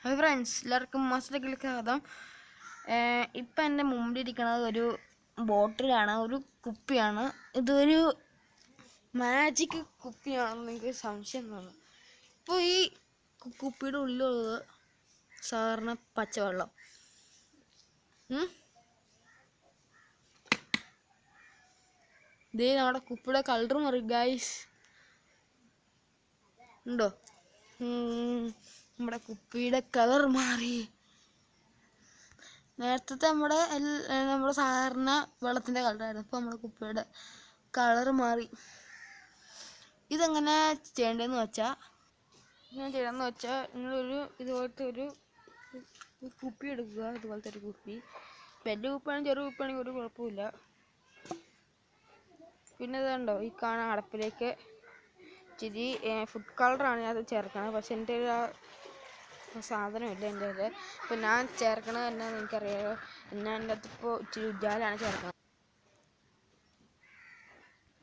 Hi friends, എല്ലാവർക്കും മാസ്റ്ററിലേക്ക് സ്വാഗതം. ഇപ്പം എൻ്റെ മുമ്പിലിരിക്കുന്നത് ഒരു ബോട്ടിലാണ്, ഒരു കുപ്പിയാണ്. ഇതൊരു മാജിക് കുപ്പിയാണെന്ന് നിങ്ങൾക്ക് സംശയം തോന്നും. ഇപ്പോൾ ഈ കുപ്പിയുടെ ഉള്ളിലുള്ളത് സാധാരണ പച്ചവെള്ളം. ഇതേ നമ്മുടെ കുപ്പിയുടെ കളർ മാറി ഗൈസ്, ഉണ്ടോ? നമ്മുടെ കുപ്പിയുടെ കളർ മാറി. നേരത്തെ നമ്മുടെ സാധാരണ വെള്ളത്തിൻ്റെ കളറായിരുന്നു. ഇപ്പോൾ നമ്മുടെ കുപ്പിയുടെ കളർ മാറി. ഇതെങ്ങനെ ചെയ്യേണ്ടതെന്ന് വെച്ചാൽ നിങ്ങളൊരു ഇതുപോലത്തെ ഒരു കുപ്പി എടുക്കുക. ഇതുപോലത്തെ ഒരു കുപ്പി, വലിയ കുപ്പിയാണെങ്കിൽ ചെറിയ കുപ്പിയാണെങ്കിൽ ഒരു കുഴപ്പമില്ല. പിന്നെ ഇതുണ്ടോ, ഈ കാണാൻ അടപ്പിലേക്ക് ഇച്ചിരി ഫുഡ് കളറാണ് ഞാൻ ചേർക്കണത്. പക്ഷെ എൻ്റെ സാധനമില്ല എൻ്റെ കയ്യിൽ. അപ്പോൾ ഞാൻ ചേർക്കണത് എന്നാന്ന് എനിക്കറിയാമോ. ഞാൻ എൻ്റെ അകത്ത് ഇപ്പോൾ ഇച്ചിരി ഉജാലാണ് ചേർക്കുന്നത്.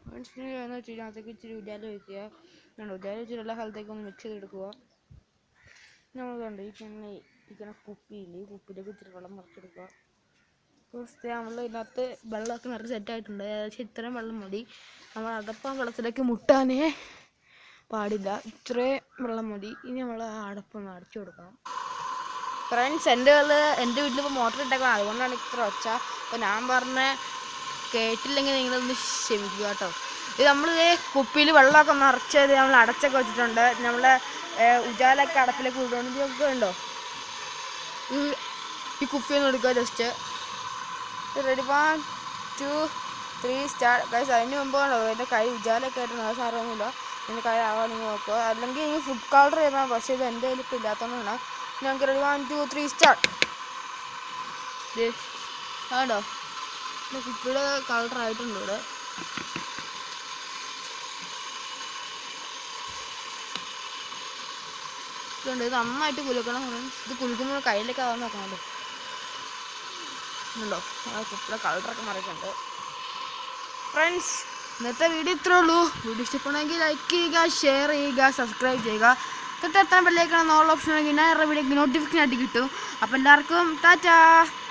എന്ന് വെച്ച് അതിനകത്തേക്ക് ഇച്ചിരി ഉജാല വയ്ക്കുക. ഉജാല വെച്ചിട്ട് എല്ലാ സ്ഥലത്തേക്കും ഒന്ന് മിക്സ് ചെയ്തെടുക്കുക. നമ്മൾ കണ്ട് ഇരിക്കുന്ന കുപ്പിയിൽ ഈ കുപ്പിയിലേക്ക് ഇച്ചിരി വെള്ളം നിറച്ചെടുക്കുക. ഫസ്റ്റ് നമ്മൾ ഇതിനകത്ത് വെള്ളമൊക്കെ നിറച്ച് സെറ്റായിട്ടുണ്ട്. ഏകദേശം ഇത്രയും വെള്ളം മതി. നമ്മൾ അടപ്പം വെള്ളത്തിലേക്ക് മുട്ടാനേ പാടില്ല, ഇത്രയും വെള്ളം മതി. ഇനി നമ്മൾ ആ അടപ്പൊന്ന് അടച്ചു കൊടുക്കണം. ഫ്രണ്ട്സ്, എൻ്റെ വീട്ടിലിപ്പോൾ മോട്ടർ ഇട്ടേക്കണം, അതുകൊണ്ടാണ് ഇത്ര ഒച്ച. അപ്പോൾ ഞാൻ പറഞ്ഞ കേട്ടില്ലെങ്കിൽ നിങ്ങളൊന്ന് ക്ഷമിക്കുക കേട്ടോ. ഇത് നമ്മളിത് കുപ്പിയിൽ വെള്ളമൊക്കെ നിറച്ചത് നമ്മൾ അടച്ചൊക്കെ വെച്ചിട്ടുണ്ട്. നമ്മൾ ഉജാലൊക്കെ അടപ്പിലേക്ക് വിടുകൊണ്ട് ഇതൊക്കെ ഉണ്ടോ. ഈ കുപ്പിയൊന്നും എടുക്കുക. Just ready, 1 2 3 start guys. അതിന് മുമ്പ് ഉണ്ടോ എൻ്റെ കൈ ഉജാലൊക്കെ ആയിട്ടുണ്ട്. അത് സാരമൊന്നുമില്ല, എൻ്റെ കൈ ആവാൻ നിങ്ങൾ നോക്കുക. അല്ലെങ്കിൽ ഈ ഫുഡ് കളർ ചെയ്യണം. പക്ഷേ ഇത് എൻ്റെ കയ്യിൽ ഇപ്പോൾ ഇല്ലാത്തതുകൊണ്ടാണ്. ഞങ്ങൾക്ക് റെഡി, 1 2 3 സ്റ്റാർട്ട്. ആണോ, കുപ്പിയുടെ കളറായിട്ടുണ്ട് ഇവിടെ. ഇതുണ്ട്, ഇത് നന്നായിട്ട് കുലുക്കണം. ഇത് കുലുക്കുമ്പോൾ കയ്യിലേക്ക് ആവാൻ നോക്കണമല്ലോ. ഉണ്ടോ, ആ കുപ്പിയുടെ കളറൊക്കെ മാറിയിട്ടുണ്ട്. ഫ്രണ്ട്സ്, ഇന്നത്തെ വീഡിയോ ഇത്രേ ഉള്ളൂ. വീഡിയോ ഇഷ്ടപ്പെടണമെങ്കിൽ ലൈക്ക് ചെയ്യുക, ഷെയർ ചെയ്യുക, സബ്സ്ക്രൈബ് ചെയ്യുക. തൊട്ടടുത്ത ബെല്ലൈക്കൺ ഓൾ ഓപ്ഷൻ ഉണ്ടെങ്കിൽ ഞാൻ വീഡിയോക്ക് നോട്ടിഫിക്കേഷൻ ആയിട്ട് കിട്ടും. അപ്പോൾ എല്ലാവർക്കും ടാറ്റാ.